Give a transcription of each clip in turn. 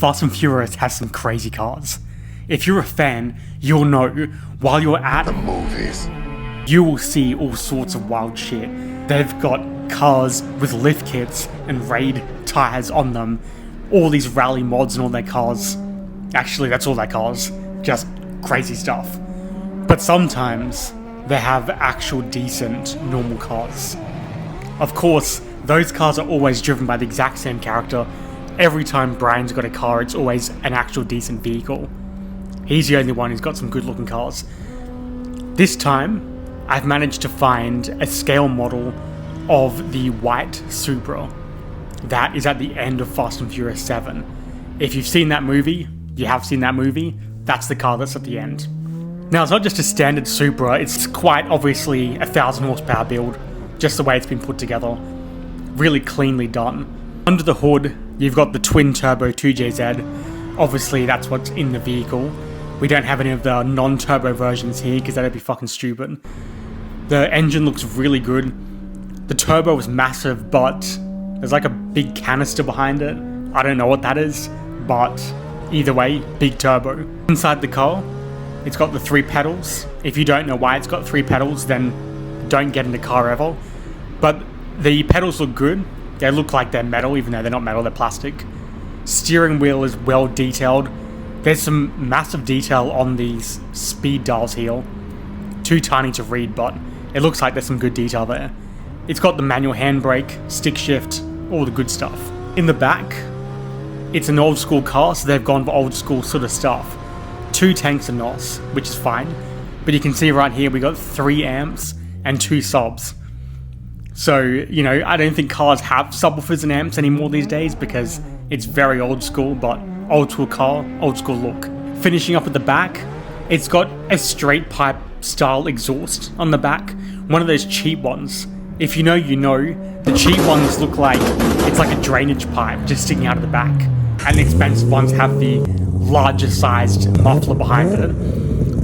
Fast and Furious has some crazy cars. If you're a fan, you'll know while you're at the movies, you will see all sorts of wild shit. They've got cars with lift kits and raid tires on them, all these rally mods and all their cars. Actually, that's all their cars, just crazy stuff. But sometimes they have actual decent normal cars. Of course, those cars are always driven by the exact same character. Every time Brian's got a car, it's always an actual decent vehicle. He's the only one who's got some good looking cars. This time, I've managed to find a scale model of the white Supra that is at the end of Fast and Furious 7. If you've seen that movie, you have seen that movie, that's the car that's at the end. Now, it's not just a standard Supra, it's quite obviously a 1,000 horsepower build, just the way it's been put together. Really cleanly done. Under the hood, you've got the twin turbo 2JZ. Obviously, that's what's in the vehicle. We don't have any of the non-turbo versions here because that'd be fucking stupid. The engine looks really good. The turbo is massive, but there's like a big canister behind it. I don't know what that is, but either way, big turbo. Inside the car, it's got the 3 pedals. If you don't know why it's got 3 pedals, then don't get in the car ever. But the pedals look good. They look like they're metal, even though they're not metal, they're plastic. Steering wheel is well detailed. There's some massive detail on these speed dials here. Too tiny to read, but it looks like there's some good detail there. It's got the manual handbrake, stick shift, all the good stuff. In the back, it's an old school car, so they've gone for old school sort of stuff. 2 tanks of NOS, which is fine. But you can see right here, we got 3 amps and 2 subs. So, you know, I don't think cars have subwoofers and amps anymore these days because it's very old school, but old school car, old school look. Finishing up at the back, it's got a straight pipe style exhaust on the back. One of those cheap ones. If you know, you know. The cheap ones look like it's like a drainage pipe just sticking out of the back. And the expensive ones have the larger sized muffler behind it.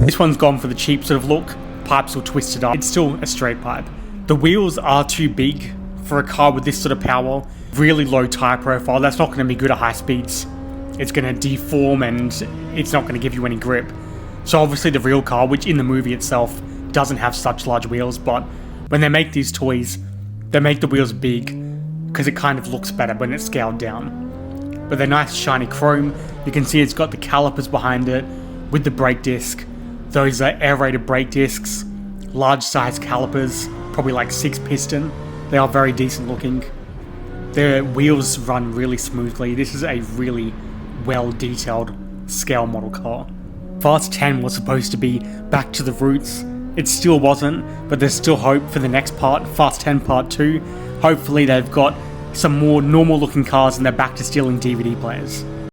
This one's gone for the cheap sort of look. Pipes all twisted up. It's still a straight pipe. The wheels are too big for a car with this sort of power. Really low tire profile. That's not going to be good at high speeds. It's going to deform and it's not going to give you any grip. So obviously the real car, which in the movie itself doesn't have such large wheels, but when they make these toys, they make the wheels big because it kind of looks better when it's scaled down. But they're nice shiny chrome. You can see it's got the calipers behind it with the brake disc. Those are aerated brake discs, large size calipers, probably like 6 piston. They are very decent looking. Their wheels run really smoothly. This is a really well detailed scale model car. Fast 10 was supposed to be back to the roots. It still wasn't, but there's still hope for the next part, Fast 10 Part 2. Hopefully they've got some more normal looking cars and they're back to stealing DVD players.